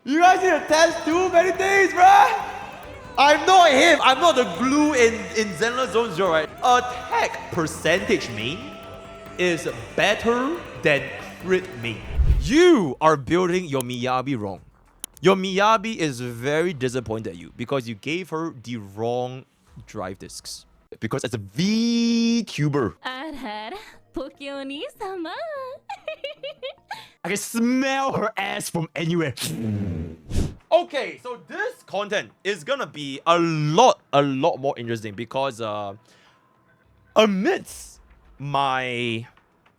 You guys need to test too many things, bruh! I'm not him. I'm not the glue in Zenless Zone Zero, right? Attack percentage main is better than crit main. You are building your Miyabi wrong. Your Miyabi is very disappointed at you because you gave her the wrong drive discs. Because as a VTuber, Pokke-oni-sama. I can smell her ass from anywhere. Okay, so this content is gonna be a lot more interesting because amidst my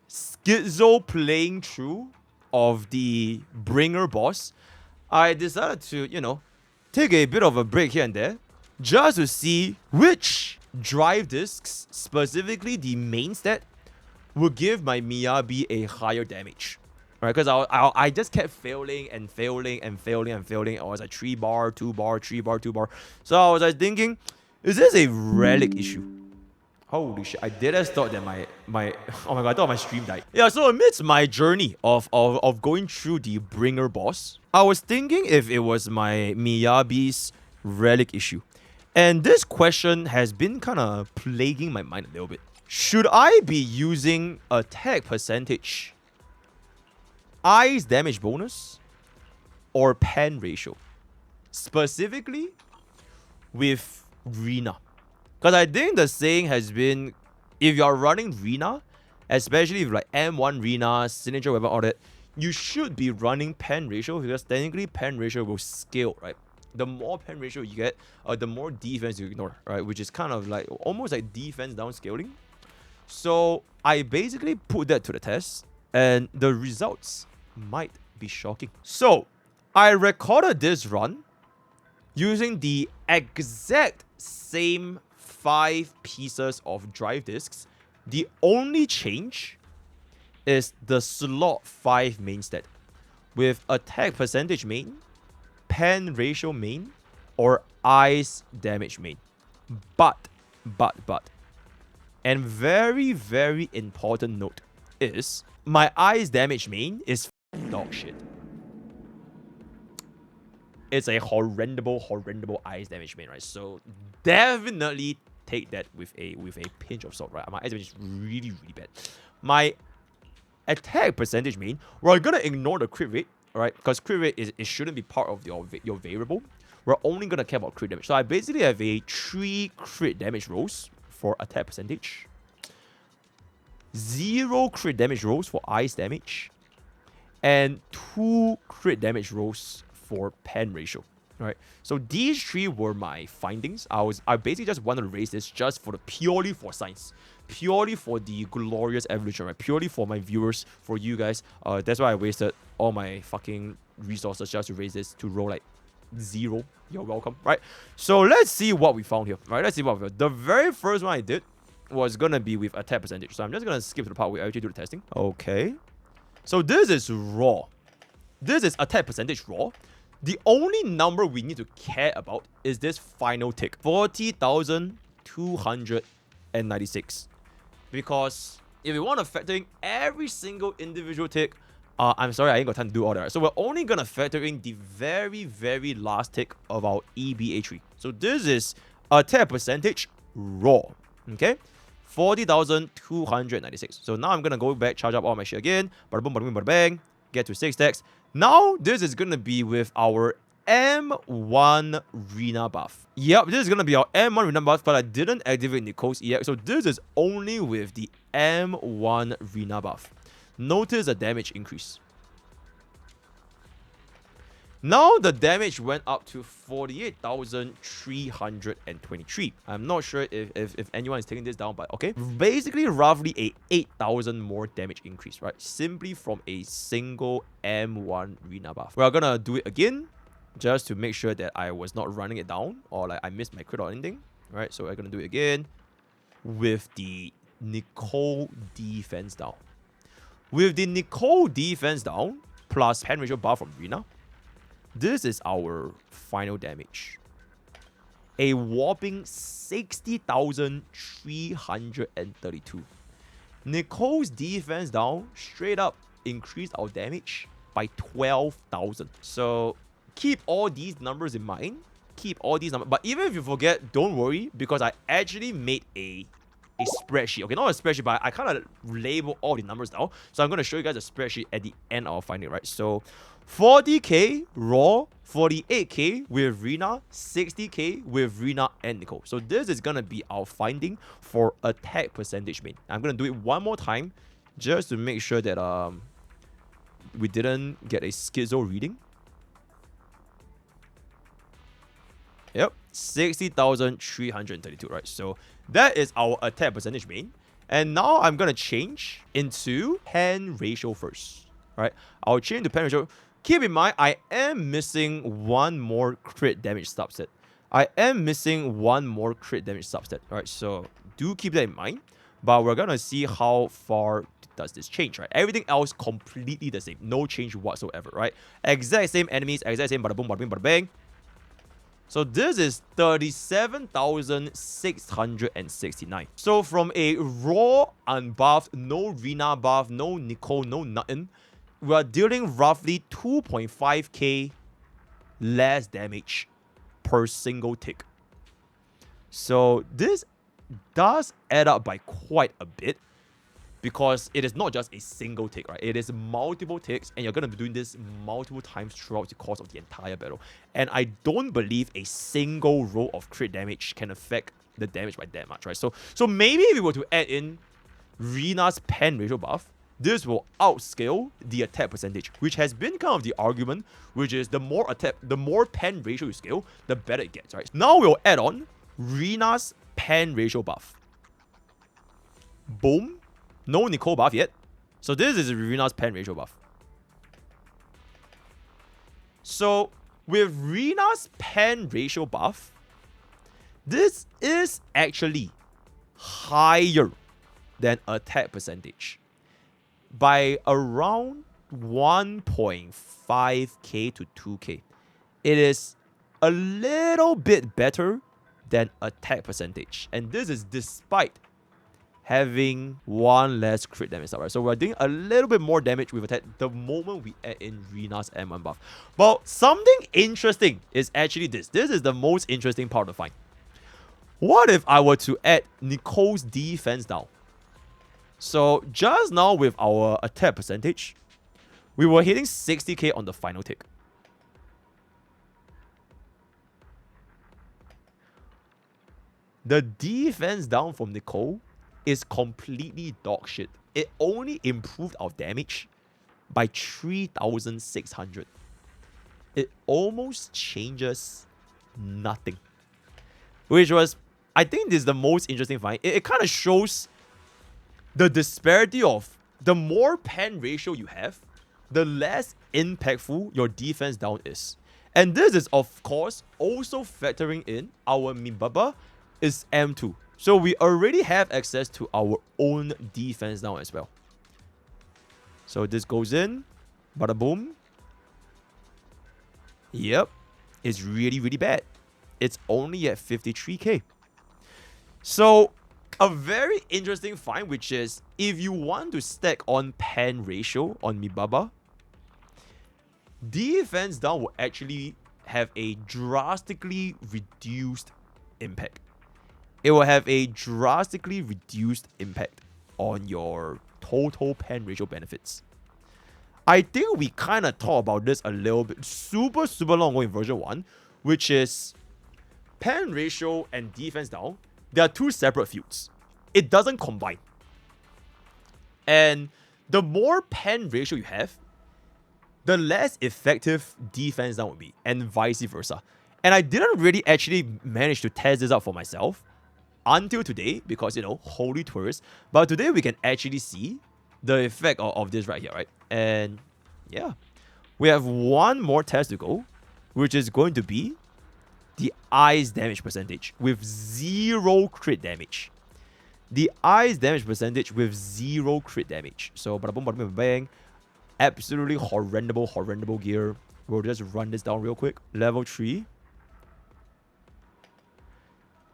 schizo playing through of the bringer boss, I decided to, you know, take a bit of a break here and there just to see which drive discs, specifically the main stat, will give my Miyabi a higher damage. Right, because I just kept failing and failing and failing and failing. I was like 3 bar, 2 bar, 3 bar, 2 bar. So I was like thinking, is this a relic issue? Holy shit, I did have thought that my oh my god, I thought my stream died. Yeah, so amidst my journey of going through the bringer boss, I was thinking if it was my Miyabi's relic issue. And this question has been kind of plaguing my mind a little bit. Should I be using attack percentage, ice damage bonus, or pen ratio? Specifically with Rina. Because I think the saying has been, if you're running Rina, especially with like M1 Rina, signature weapon, all that, you should be running pen ratio because technically pen ratio will scale, right? The more pen ratio you get, the more defense you ignore, right? Which is kind of like almost like defense downscaling. So I basically put that to the test, and the results might be shocking. So I recorded this run using the exact same 5 pieces of drive discs. The only change is the slot 5 main stat with attack percentage main, pen ratio main, or ice damage main. But and very important note is my ice damage main is dog shit. It's a horrendable ice damage main, right? So definitely take that with a pinch of salt, right? My ice damage is really bad. My attack percentage main, we're gonna ignore the crit rate, right? Because crit rate it shouldn't be part of your variable. We're only gonna care about crit damage. So I basically have a 3 crit damage rolls for attack percentage, 0 crit damage rolls for ice damage, and 2 crit damage rolls for pen ratio. Right, so these 3 were my findings. I basically just wanted to raise this just for purely for science, purely for the glorious evolution, right? Purely for my viewers, for you guys. That's why I wasted all my fucking resources just to raise this to roll like 0. You're welcome, right? So let's see what we found here. Right, let's see what we found. The very first one I did was gonna be with attack percentage. So I'm just gonna skip to the part where I actually do the testing. Okay, so this is raw. This is attack percentage raw. The only number we need to care about is this final tick, 40,296. Because if we want to factor in every single individual tick, I'm sorry, I ain't got time to do all that. So we're only going to factor in the very last tick of our EBA tree. So this is attack percentage raw, okay? 40,296. So now I'm going to go back, charge up all my shit again. Bada boom, bada boom, bada bang. Get to 6 stacks. Now, this is going to be with our M1 Rina buff. Yep, this is going to be our M1 Rina buff, but I didn't activate Nicole's EX. So this is only with the M1 Rina buff. Notice a damage increase. Now the damage went up to 48,323. I'm not sure if anyone is taking this down, but okay. Basically, roughly a 8,000 more damage increase, right? Simply from a single M1 Rina buff. We're gonna do it again, just to make sure that I was not running it down, or like I missed my crit or anything, right? So we're gonna do it again with the Nicole defense down. With the Nicole defense down, plus pen ratio buff from Rina, this is our final damage. A whopping 60,332. Nicole's defense down straight up increased our damage by 12,000. So keep all these numbers in mind. Keep all these numbers. But even if you forget, don't worry, because I actually made a spreadsheet. Okay, not a spreadsheet, but I kind of label all the numbers now. So I'm going to show you guys a spreadsheet at the end of finding, right? So 40k raw, 48k with Rina, 60k with Rina and Nicole. So this is going to be our finding for attack percentage main. I'm going to do it one more time just to make sure that we didn't get a schizo reading. Yep, 60,332, right? So that is our attack percentage main. And now I'm going to change into pen ratio first, right? I'll change to pen ratio. Keep in mind, I am missing one more crit damage subset. Right? So do keep that in mind. But we're going to see how far does this change, right? Everything else completely the same. No change whatsoever, right? Exact same enemies, exact same bada boom, bada bing, bada bang. So this is 37,669. So from a raw, unbuffed, no Rina buff, no Nicole, no nothing, we are dealing roughly 2.5k less damage per single tick. So this does add up by quite a bit, because it is not just a single tick, right? It is multiple ticks, and you're going to be doing this multiple times throughout the course of the entire battle. And I don't believe a single roll of crit damage can affect the damage by that much, right? So maybe if we were to add in Rina's pen ratio buff, this will outscale the attack percentage, which has been kind of the argument, which is the more pen ratio you scale, the better it gets, right? Now we'll add on Rina's pen ratio buff. Boom. No Nicole buff yet. So this is Rina's pen ratio buff. So with Rina's pen ratio buff, this is actually higher than attack percentage by around 1.5k to 2k. It is a little bit better than attack percentage. And this is despite having one less crit damage, right? So we're doing a little bit more damage with attack the moment we add in Rina's M1 buff. But something interesting is actually this. This is the most interesting part of the find. What if I were to add Nicole's defense down? So just now with our attack percentage, we were hitting 60k on the final tick. The defense down from Nicole is completely dog shit. It only improved our damage by 3,600. It almost changes nothing. Which was, I think this is the most interesting find. It kind of shows the disparity of the more pen ratio you have, the less impactful your defense down is. And this is, of course, also factoring in our Miyabi is M2. So we already have access to our own defense now as well. So this goes in. Bada boom. Yep. It's really, really bad. It's only at 53k. So a very interesting find, which is if you want to stack on pen ratio on Miyabi, defense down will actually have a drastically reduced impact. It will have a drastically reduced impact on your total pen ratio benefits. I think we kind of talked about this a little bit, super long ago in version 1, which is pen ratio and defense down. They are two separate fields. It doesn't combine. And the more pen ratio you have, the less effective defense down will be, and vice versa. And I didn't really actually manage to test this out for myself until today, because, you know, holy tourists. But today we can actually see the effect of this right here, right? And yeah, we have one more test to go, which is going to be the ice damage percentage with 0 crit damage. The ice damage percentage with 0 crit damage. So bada boom, bada boom, bang. Absolutely horrendable gear. We'll just run this down real quick. Level 3.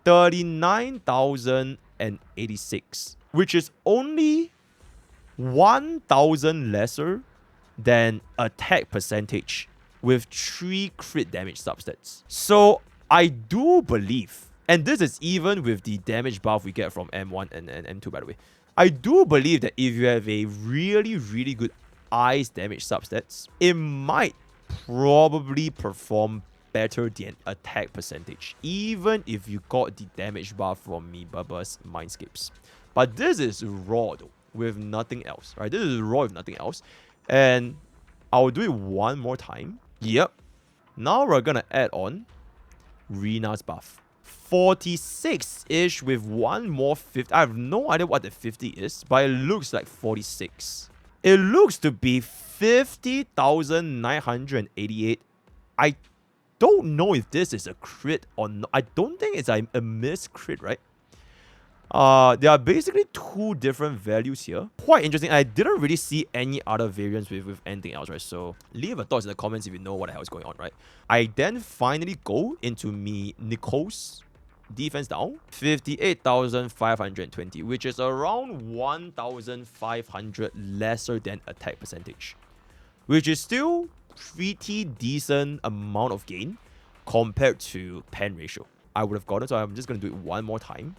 39,086, which is only 1,000 lesser than attack percentage with 3 crit damage substats. So I do believe, and this is even with the damage buff we get from M1 and M2 by the way, I do believe that if you have a really, really good ice damage substats, it might probably perform better than attack percentage, even if you got the damage buff from Miyabi's Mindscapes. But this is raw though, with nothing else, right? This is raw with nothing else. And I'll do it one more time. Yep. Now we're gonna add on Rina's buff. 46-ish with one more 50. I have no idea what the 50 is, but it looks like 46. It looks to be 50,988. I don't know if this is a crit or not. I don't think it's a miss crit, right? There are basically 2 different values here. Quite interesting. I didn't really see any other variants with anything else, right? So leave your thoughts in the comments if you know what the hell is going on, right? I then finally go into Nicole's defense down, 58,520, which is around 1,500 lesser than attack percentage, which is still pretty decent amount of gain compared to pen ratio I would have gotten. So I'm just going to do it one more time.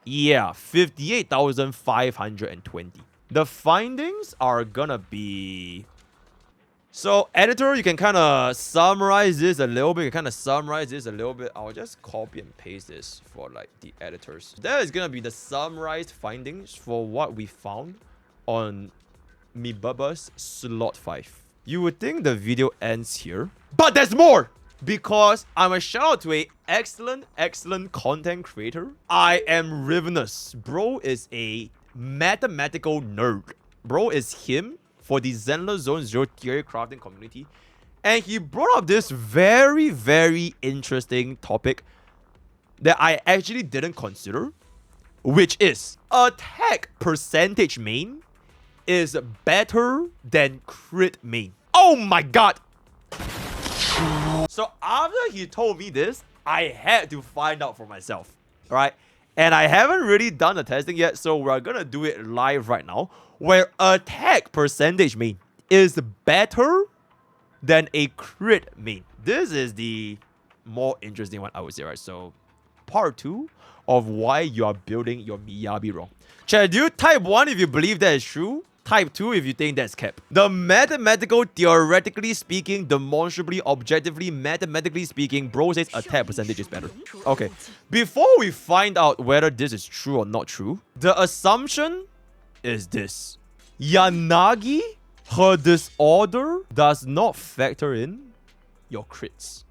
Yeah, 58,520. The findings are gonna be... So, editor, you can kind of summarize this a little bit. I'll just copy and paste this for like the editors. That is gonna be the summarized findings for what we found on Miyabi's slot 5. You would think the video ends here, but there's more! Because I'm a shout out to a excellent content creator. I am Ravenous. Bro is a mathematical nerd. Bro is him for the Zenless Zone Zero theory crafting community. And he brought up this very, very interesting topic that I actually didn't consider, which is attack percentage main is better than crit main. Oh my god! So after he told me this, I had to find out for myself, right? And I haven't really done the testing yet, so we're gonna do it live right now, where attack percentage main is better than a crit main. This is the more interesting one, I would say, right? So part 2 of why you are building your Miyabi wrong. Chat, do you type 1 if you believe that is true? Type 2 if you think that's cap. The mathematical, theoretically speaking, demonstrably, objectively, mathematically speaking, bro says attack percentage is better. Okay, before we find out whether this is true or not true, the assumption is this. Yanagi, her disorder does not factor in your crits.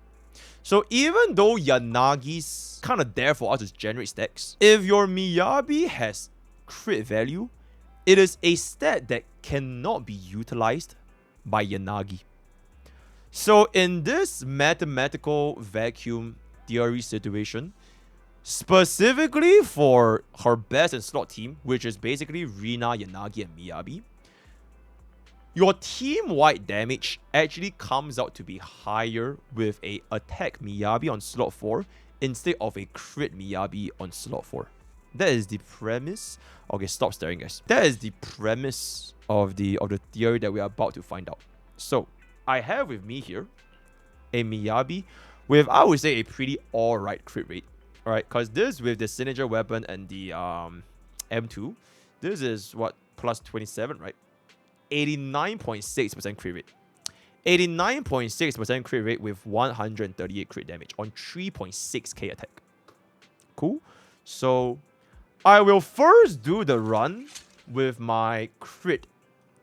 So even though Yanagi's kind of there for us to generate stacks, if your Miyabi has crit value, it is a stat that cannot be utilized by Yanagi. So in this mathematical vacuum theory situation, specifically for her best and slot team, which is basically Rina, Yanagi, and Miyabi, your team-wide damage actually comes out to be higher with a attack Miyabi on slot 4 instead of a crit Miyabi on slot 4. That is the premise. Okay, stop staring, guys. That is the premise of the theory that we are about to find out. So, I have with me here a Miyabi with, I would say, a pretty alright crit rate. Alright, because this with the signature weapon and the M2, this is what, plus 27, right? 89.6% crit rate. 89.6% crit rate with 138 crit damage on 3.6k attack. Cool. So I will first do the run with my crit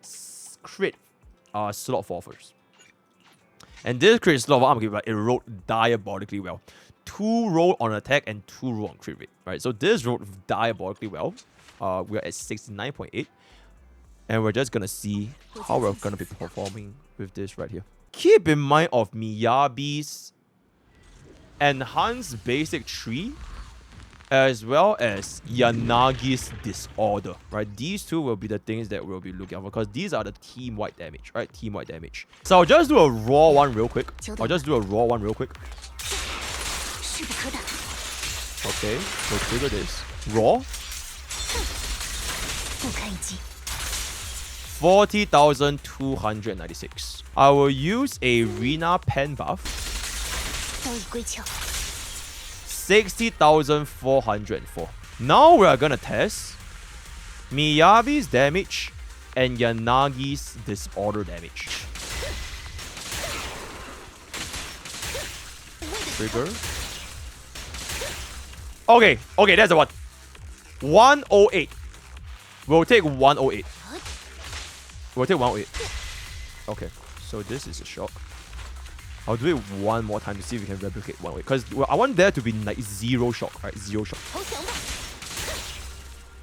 slot 4 first. And this crit slot 4, I'm giving it rolled diabolically well. 2 roll on attack and 2 roll on crit rate. Right, so this rolled diabolically well. We're at 69.8. And we're just gonna see how we're gonna be performing with this right here. Keep in mind of Miyabi's enhanced basic tree as well as Yanagi's disorder, right? These two will be the things that we'll be looking for because these are the team-wide damage, right? Team-wide damage. So I'll just do a raw one real quick. Okay, we'll trigger this. Raw. 40,296. I will use a Rina pen buff. 60,404. Now we are gonna test Miyabi's damage and Yanagi's disorder damage. Trigger. Okay, that's the one. 108. We'll take 108. We'll take 108. Okay, so this is a shock. I'll do it one more time to see if we can replicate 108. Because I want there to be like 0 shock, right? 0 shock.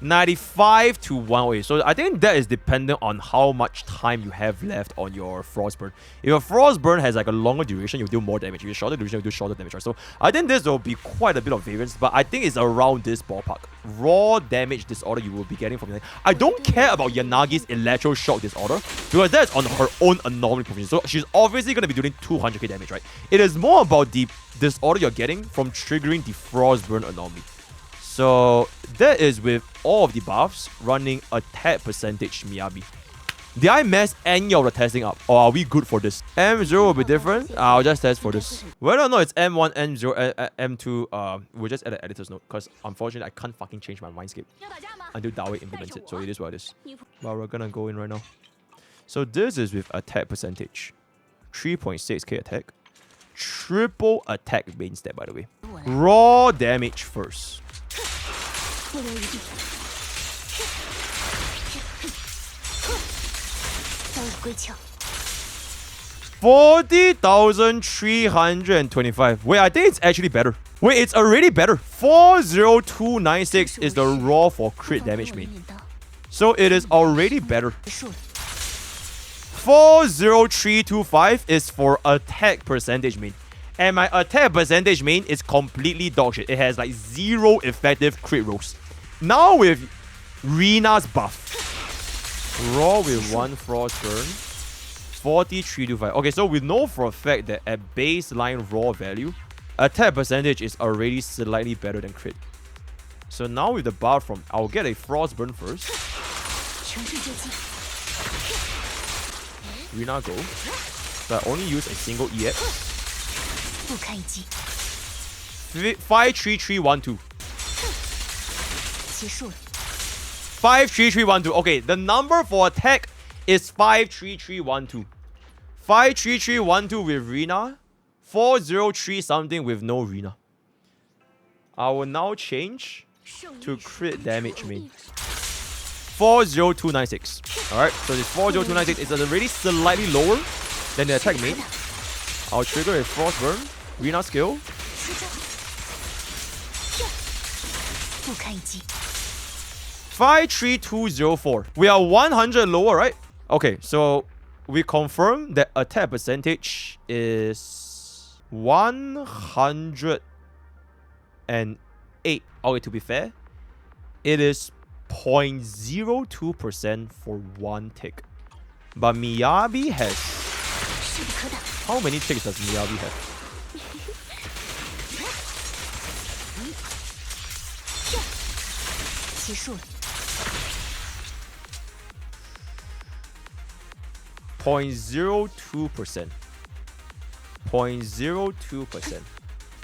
95 to 108. So I think that is dependent on how much time you have left on your Frostburn. If your Frostburn has like a longer duration, you'll do more damage. If you shorter duration, you'll do shorter damage, right? So I think this will be quite a bit of variance, but I think it's around this ballpark. Raw damage disorder you will be getting from Yanagi. I don't care about Yanagi's electroshock disorder because that's on her own anomaly provision. So she's obviously going to be doing 200k damage, right? It is more about the disorder you're getting from triggering the Frostburn anomaly. So that is with all of the buffs running attack percentage Miyabi. Did I mess any of the testing up? Or are we good for this? M0 will be different. I'll just test for this. Whether or not it's M1, M0, M2, we'll just add an editor's note. Because unfortunately, I can't fucking change my mindscape until Dawei implements it. So it is what it is. But we're gonna go in right now. So this is with attack percentage. 3.6k attack. Triple attack main stat, by the way. Raw damage first. 40,325. Wait, I think it's actually better. Wait, it's already better. 40296 is the raw for crit damage main. So it is already better. 40325 is for attack percentage main. And my attack percentage main is completely dogshit. It has like 0 effective crit rolls. Now with Rina's buff. Raw with 1 Frostburn. 4325. Okay, so we know for a fact that at baseline raw value, attack percentage is already slightly better than crit. So now with the buff from, I'll get a Frostburn first. Rina go. So I only use a single EX. 53312. 53312. Okay, the number for attack is 53312. 53312 with Rina. 403 something with no Rina. I will now change to crit damage main. 40296. Alright, so this 40296 is already slightly lower than the attack main. I'll trigger a Frostburn. Rina skill. 53204. We are 100 lower, right? Okay, so we confirm that attack percentage is 108. Okay, to be fair, it is 0.02% for 1 tick. But Miyabi has... How many ticks does Miyabi have? Point 0.02%. 0.02%.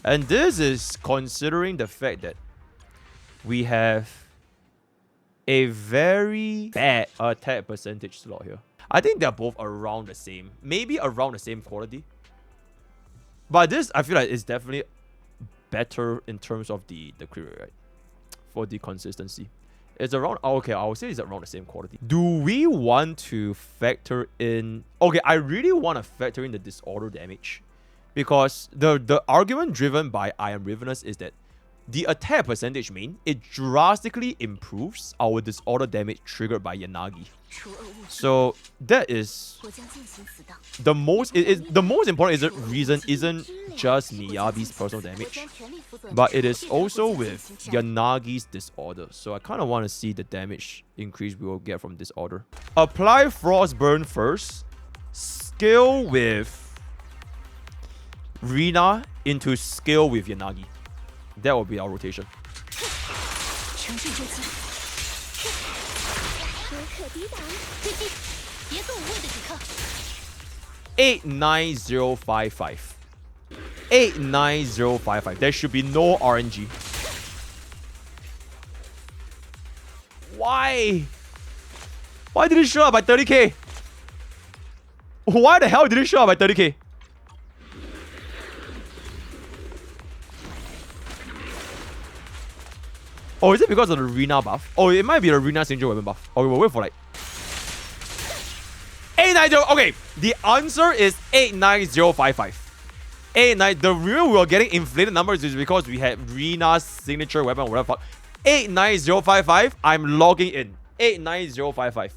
And this is considering the fact that we have a very bad attack percentage slot here. I think they're both around the same. Maybe around the same quality. But this, I feel like, is definitely better in terms of the crit rate, right? For the consistency. It's around... Okay, I would say it's around the same quality. Do we want to factor in... Okay, I really want to factor in the disorder damage. Because the argument driven by I Am Ravenous is that the attack percentage main, it drastically improves our disorder damage triggered by Yanagi. So that is the most... the most important reason isn't just Miyabi's personal damage, but it is also with Yanagi's disorder. So I kind of want to see the damage increase we will get from disorder. Apply Frostburn first. Scale with Rina into scale with Yanagi. That will be our rotation. 89055. 89055. There should be no RNG. Why? Why did it show up by 30k? Why the hell did it show up by 30k? Oh, is it because of the arena buff? Oh, it might be the arena signature weapon buff. Okay, we'll wait for like 890. Okay, the answer is 89055. 89. The reason we were getting inflated numbers is because we had Rena's signature weapon or whatever. 89055. I'm logging in. 89055.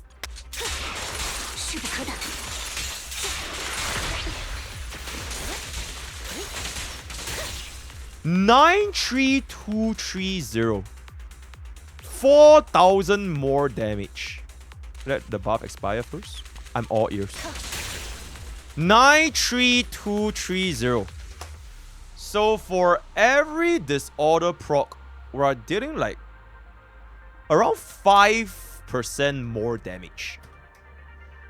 $93230. 4,000 more damage. Let the buff expire first. I'm all ears. 93230. So for every disorder proc, we're dealing like around 5% more damage.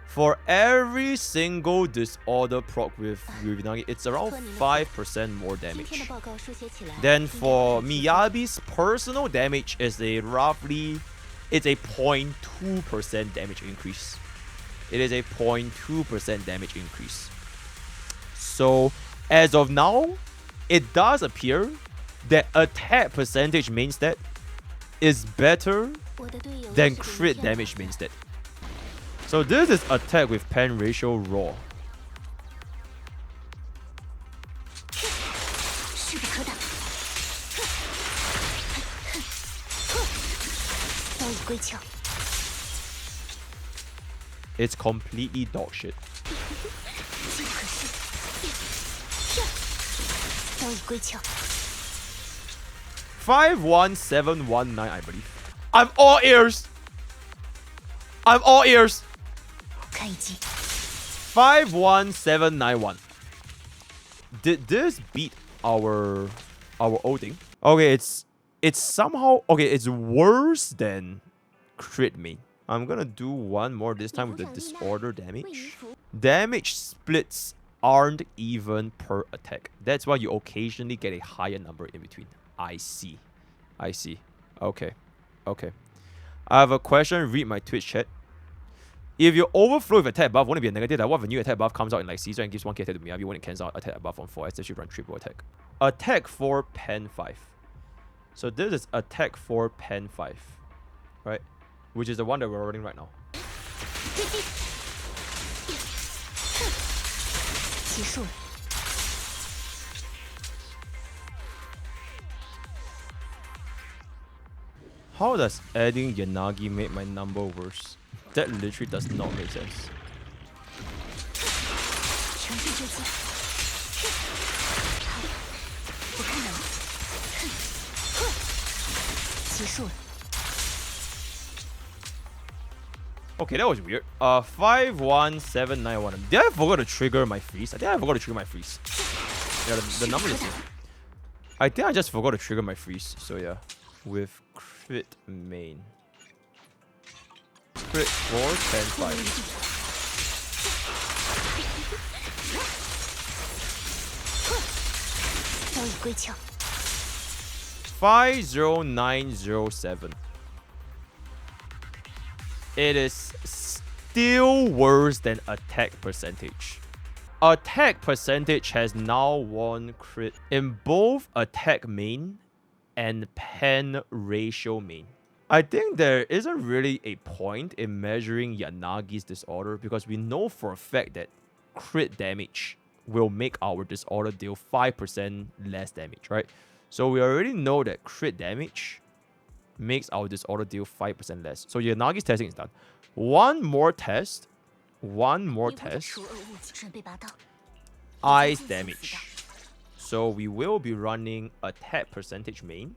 For every single disorder proc with Unagi, it's around 5% more damage. Then for Miyabi's personal damage is a roughly, it's a 0.2% damage increase. It is a 0.2% damage increase. So as of now, it does appear that attack percentage main stat is better than crit damage main stat. So this is attack with pen ratio raw. It's completely dog shit. 51719, I believe. I'm all ears. I'm all ears. 51791. Did this beat our old thing? Okay, it's somehow okay. It's worse than crit main. I'm gonna do one more this time with the disorder damage. Damage splits aren't even per attack. That's why you occasionally get a higher number in between. I see. I see. Okay. Okay. I have a question. Read my Twitch chat. If you overflow with attack buff, won't it be a negative? Like what if a new attack buff comes out in like Caesar and gives 1k attack to Miyabi when it cancels out attack buff on 4 as if you run triple attack? Attack 4, pen 5. So this is attack 4, pen 5. Right? Which is the one that we're running right now. How does adding Yanagi make my number worse? That literally does not make sense. Okay, that was weird. 51791. Did I forgot to trigger my freeze? I think I forgot to trigger my freeze. Yeah, the number is here. I think I just forgot to trigger my freeze. So yeah, with crit main. Crit 4, 10, 5. 50907. It is still worse than attack percentage. Attack percentage has now won crit in both attack main and pen ratio main. I think there isn't really a point in measuring Yanagi's disorder because we know for a fact that crit damage will make our disorder deal 5% less damage, right? So we already know that crit damage makes our disorder deal 5% less. So Yanagi's testing is done. One more test. Ice damage. So we will be running attack percentage main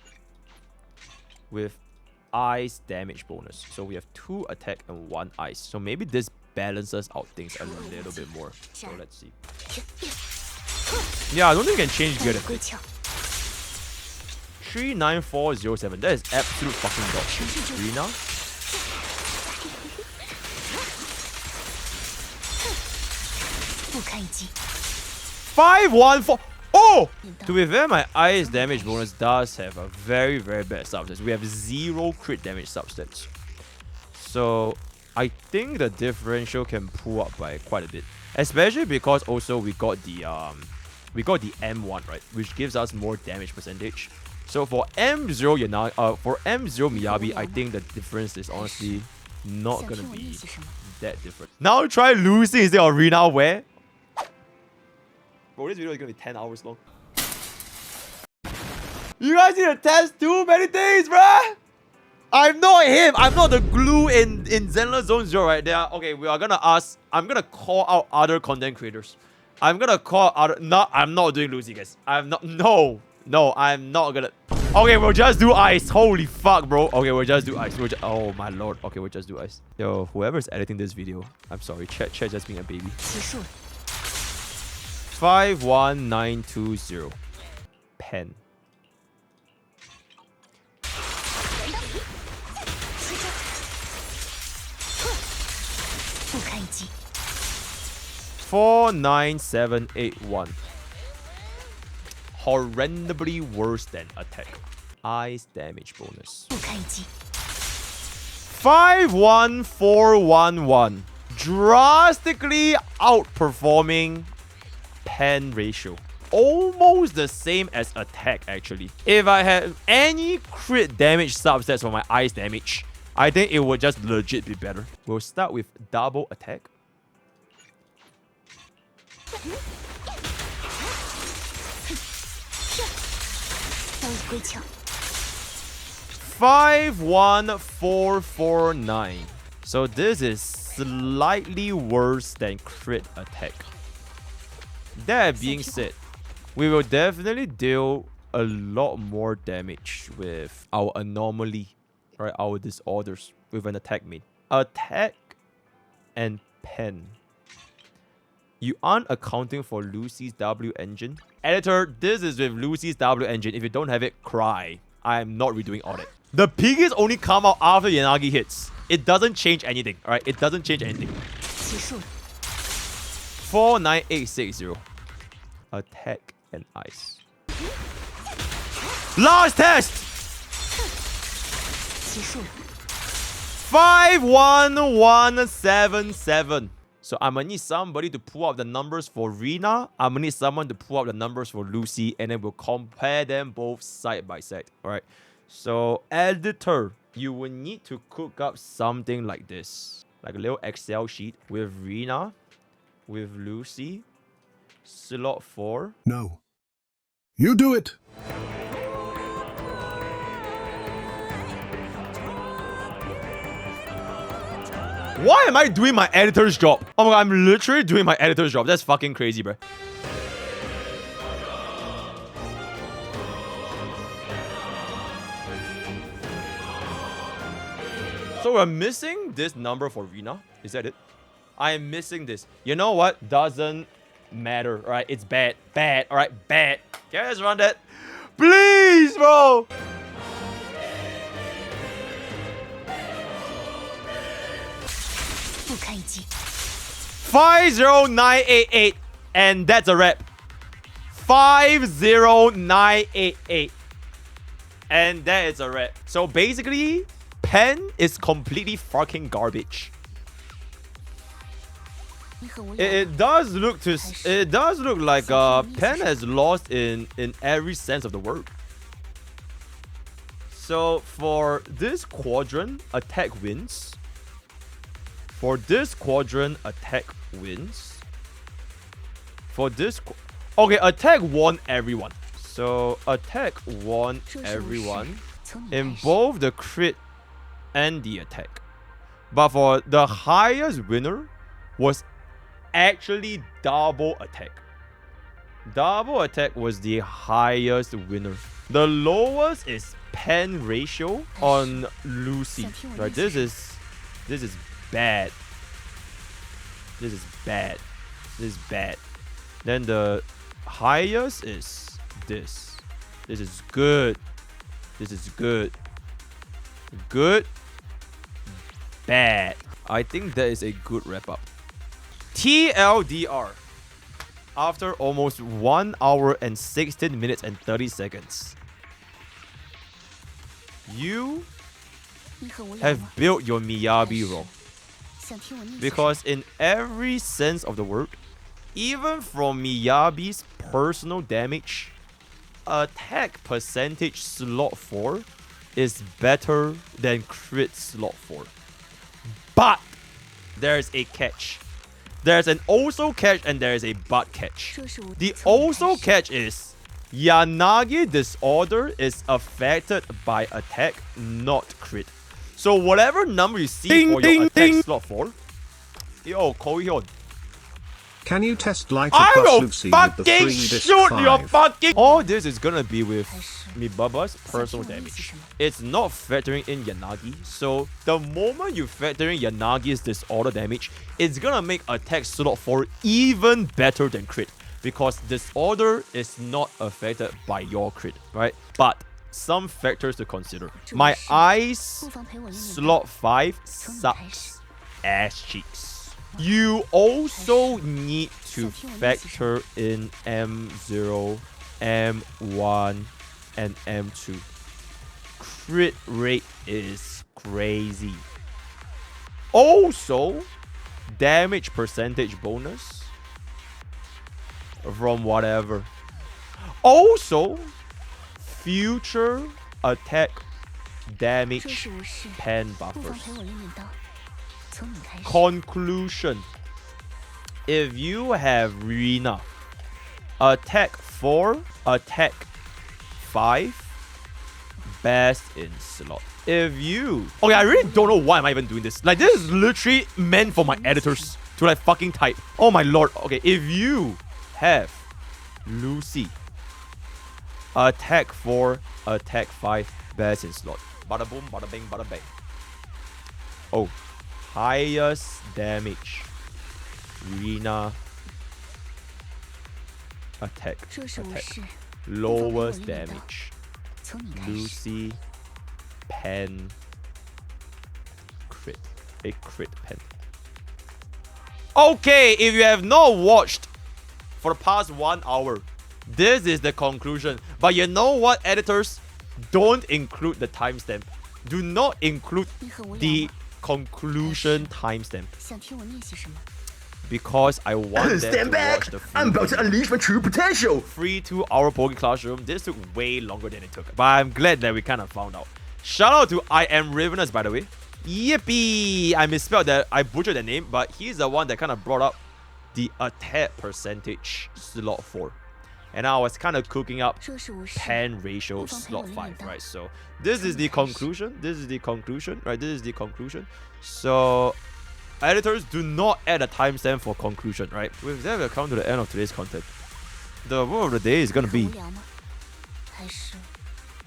with ice damage bonus. So we have 2 attack and 1 ice. So maybe this balances out things a little bit more. So let's see. Yeah, I don't think we can change gear. 39407. That is absolute fucking dog shit. Rina. 514. Oh! To be fair, my ice damage bonus does have a very, very bad substats. We have 0 crit damage substats. So I think the differential can pull up by quite a bit. Especially because also we got the M1, right? Which gives us more damage percentage. So for M0 Miyabi, I think the difference is honestly not gonna be that different. Now try Lucy instead of Rina where? Bro, this video is gonna be 10 hours long. You guys need to test too many things, bruh! I'm not him. I'm not the glue in Zenless Zone Zero, right? Okay, we are gonna ask. I'm gonna call out other content creators. I'm gonna call other. No, I'm not doing Lucy, guys. I'm not. No, I'm not gonna. Okay, we'll just do ice. Holy fuck, bro. Okay, we'll just do ice. Oh my lord. Okay, we'll just do ice. Yo, whoever's editing this video, I'm sorry. Chat just being a baby. 51920. Pen. Four, 9, 7, 8, 1. Horrendibly worse than attack. Ice damage bonus. 51411. Drastically outperforming pen ratio. Almost the same as attack actually. If I had any crit damage substats for my ice damage, I think it would just legit be better. We'll start with double attack. 51449. So this is slightly worse than crit attack. That being said, we will definitely deal a lot more damage with our anomaly, right? Our disorders with an attack main. Attack and pen. You aren't accounting for Lucy's W engine. Editor, this is with Lucy's W engine. If you don't have it, cry. I am not redoing all that. The piggies only come out after Yanagi hits. It doesn't change anything, alright? It doesn't change anything. 49860. Attack and ice. Last test! 51177. So I'm gonna need somebody to pull out the numbers for Rina. I'm gonna need someone to pull out the numbers for Lucy, and then we'll compare them both side by side. Alright. So editor, you will need to cook up something like this. Like a little Excel sheet with Rina, with Lucy, slot 4. No. You do it! Why am I doing my editor's job? Oh my god, I'm literally doing my editor's job. That's fucking crazy, bro. So we're missing this number for Rina. Is that it? I am missing this. You know what? Doesn't matter. Alright, it's bad. Bad. Alright, bad. Can I just run that? Please, bro! 50988, and that's a wrap. 50988, and that is a wrap. So basically, pen is completely fucking garbage. It does look like pen has lost in every sense of the word. So for this quadrant, attack wins. For this quadrant, attack wins. For this... Okay, attack won everyone. So, attack won everyone in both the crit and the attack. But for the highest winner was actually double attack. Double attack was the highest winner. The lowest is pen ratio on Lucy. Right, this is bad. This is bad. This is bad. Then the highest is this. This is good. This is good. Good. Bad. I think that is a good wrap up. TLDR. after almost 1 hour and 16 minutes and 30 seconds, you 你很无聊 have 吗？ built your Miyabi role. 想听我念些什么 Because in every sense of the word, even from Miyabi's personal damage, attack percentage slot 4 is better than crit slot 4. But there's a catch. There's an also catch and there's a but catch. 这是我 The 从你 also 开始 catch is Yanagi disorder is affected by attack, not crit. So whatever number you see Ding, for ding, your attack ding. slot 4, yo, Kohyun, Can you test lighter I plus will Lucy with the fucking 3 disc shoot 5? your fucking. All this is gonna be with 还是 Mibaba's personal damage. It's not factoring in Yanagi. So the moment you factor in Yanagi's disorder damage, it's gonna make attack slot 4 even better than crit. Because disorder is not affected by your crit, right? But some factors to consider. My eyes 不妨陪我念念 slot 5 sucks ass cheeks. You also need to factor in M0, M1, and M2. Crit rate is crazy. Also, damage percentage bonus from whatever. Also, future attack 这 damage 是无事， pen 不妨 buffers. 陪我念念叨。从你开始， Conclusion. If you have Rina, attack 4, attack 5, best in slot. If you... Okay, I really don't know why am I even doing this. Like, this is literally meant for my editors to like fucking type. Oh my lord. Okay, if you have Lucy, attack 4, attack 5, best in slot. Bada boom, bada bing, bada bang. Oh, highest damage. Rina. Attack. 这是无 Attack. 事， Lowest damage. 从你开始。 Lucy. Pen. Crit. A crit pen. Okay, if you have not watched for the past 1 hour, this is the conclusion. But you know what, editors? Don't include the timestamp. Do not include 你很无聊 the 吗？ conclusion timestamp. 想听我念些什么？ Because I want them to Stand back! watch the I'm about to unleash my true potential! free 2-hour Pokke Classroom. This took way longer than it took. But I'm glad that we kind of found out. Shout out to I Am Ravenous, by the way. Yippee! I misspelled that. I butchered the name. But he's the one that kind of brought up the attack percentage slot 4. And I was kind of cooking up 这是无事， pen ratio slot 5, right? So this is the conclusion. This is the conclusion, right? This is the conclusion. So editors, do not add a timestamp for conclusion, right? With that, we'll come to the end of today's content. The word of the day is gonna 很 be 无聊吗？还是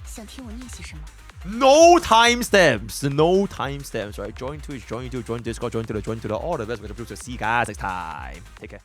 想听我念些什么？ no timestamps. No timestamps, right? Join Twitch, join YouTube, join Discord, join to the all the best. We're gonna see you guys next time. Take care.